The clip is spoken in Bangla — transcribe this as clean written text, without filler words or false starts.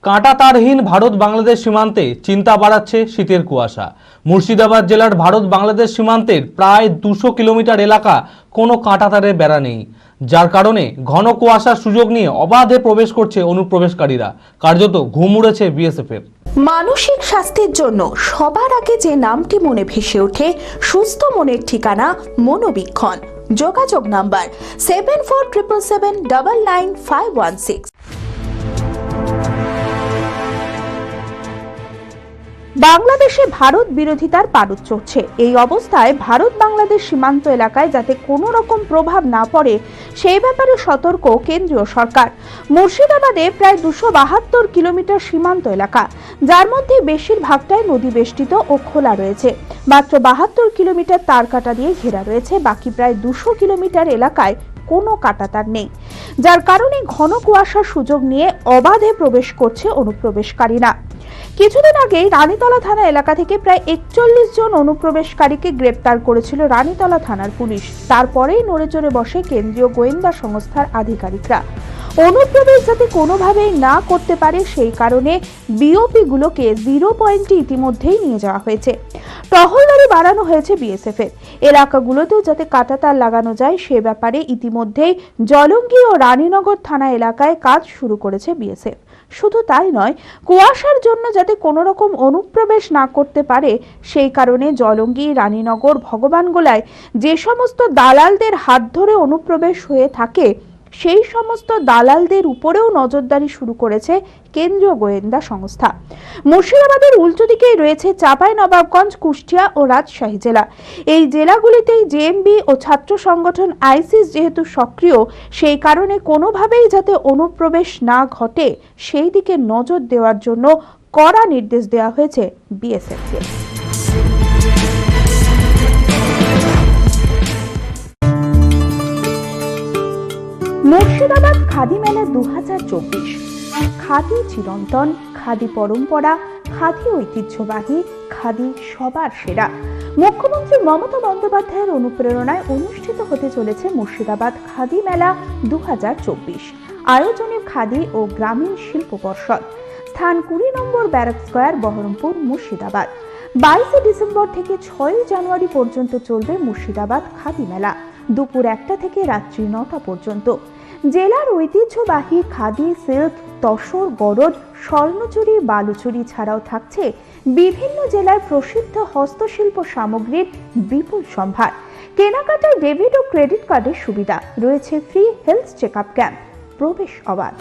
কাঁটাতারহীন ভারত বাংলাদেশ সীমান্তে চিন্তা বাড়াচ্ছে শীতের কুয়াশা। মুর্শিদাবাদ জেলার ভারত বাংলাদেশ সীমান্তের প্রায় 200 কিলোমিটার এলাকা কোনো কাঁটাতারের বেড়া নেই, যার কারণে ঘন কুয়াশার সুযোগ নিয়ে অবাধে প্রবেশ করছে অনুপ্রবেশকারীরা। কার্যত ঘুম উড়েছে বিএসএফ এর। মানসিক স্বাস্থ্যের জন্য সবার আগে যে নামটি মনে ভেসে ওঠে, সুস্থ মনের ঠিকানা মনোবীক্ষণ। যোগাযোগ নাম্বার 7477799516। বাংলাদেশে ভারত বিরোধিতার পারদ চড়ছে। এই অবস্থায় ভারত বাংলাদেশ সীমান্ত এলাকায় যাতে কোনো রকম প্রভাব না পড়ে সেই ব্যাপারে সতর্ক কেন্দ্রীয় সরকার। মুর্শিদাবাদে প্রায় 272 কিলোমিটার সীমান্ত এলাকা, যার মধ্যে বেশিরভাগটাই নদী বেষ্টিত ও খোলা রয়েছে। মাত্র 72 কিলোমিটার তারকাটা দিয়ে ঘেরা রয়েছে। বাকি প্রায় 200 কিলোমিটার এলাকায় কোনো কাঁটাতার নেই, যার কারণে ঘন কুয়াশার সুযোগ নিয়ে অবাধে প্রবেশ করছে অনুপ্রবেশকারীরা। কিছুদিন আগে রানীতলা থানা এলাকা থেকে প্রায় 41 জন অনুপ্রবেশকারীকে গ্রেপ্তার করেছিল রানীতলা থানার পুলিশ। তারপরেই নড়েচড়ে বসে কেন্দ্রীয় গোয়েন্দা সংস্থার আধিকারিকরা। অনুপ্রবেশ যাতে কোনোভাবেই না করতে পারে সেই কারণে বিওপি গুলোকে 0 পয়েন্টে ইতিমধ্যেই নিয়ে যাওয়া হয়েছে। টহলদারি বাড়ানো হয়েছে বিএসএফ এর। এলাকাগুলোতেও যাতে কাঁটাতার লাগানো যায় সে ব্যাপারে ইতিমধ্যেই জলঙ্গি ও রানীনগর থানা এলাকায় কাজ শুরু করেছে বিএসএফ। শুধু তাই নয়, কুয়াশার জন্য যাতে কোনো রকম অনুপ্রবেশ না করতে পারে সেই কারণে জলঙ্গি, রানীনগর, ভগবানগোলায় যে সমস্ত দালালদের হাত ধরে অনুপ্রবেশ হয়ে থাকে সেই সমস্ত দালালদের উপরেও নজরদারি শুরু করেছে কেন্দ্রীয় গোয়েন্দা সংস্থা। মুর্শিদাবাদের উল্টো দিকেই রয়েছে চাঁপাইনবাবগঞ্জ, কুষ্টিয়া ও রাজশাহী জেলা। এই জেলাগুলিতেই জেএমবি ও ছাত্র সংগঠন আইসিস যেহেতু সক্রিয়, সেই কারণে কোনোভাবেই যাতে অনুপ্রবেশ না ঘটে সেই দিকে নজর দেওয়ার জন্য কড়া নির্দেশ দেওয়া হয়েছে বিএসএফকে। মুর্শিদাবাদ খাদি মেলা 2024। খাদি চিরন্তন, খাদি পরম্পরা, খাদি ঐতিহ্যবাহী, খাদি সবার সেরা। মুখ্যমন্ত্রী মমতা বন্দ্যোপাধ্যায়ের অনুপ্রেরণায় অনুষ্ঠিত হতে চলেছে মুর্শিদাবাদ খাদি মেলা 2024। আয়োজনে খাদি ও গ্রামীণ শিল্প পর্ষদ। স্থান 20 number barrack square, Baharampur, Murshidabad. 22 December থেকে 6 জানুয়ারি পর্যন্ত চলবে মুর্শিদাবাদ খাদি মেলা, দুপুর 1টা থেকে রাত্রি 9টা পর্যন্ত। জেলার ঐতিহ্যবাহী খাদি, সিল্ক, তসর, গরদ, স্বর্ণচুরি, বালুচুরি ছাড়াও থাকছে বিভিন্ন জেলার প্রসিদ্ধ হস্তশিল্প সামগ্রীর বিপুল সম্ভার। কেনাকাটার ডেবিট ও ক্রেডিট কার্ডের সুবিধা রয়েছে। ফ্রি হেলথ চেকআপ ক্যাম্প, প্রবেশ অবাধ।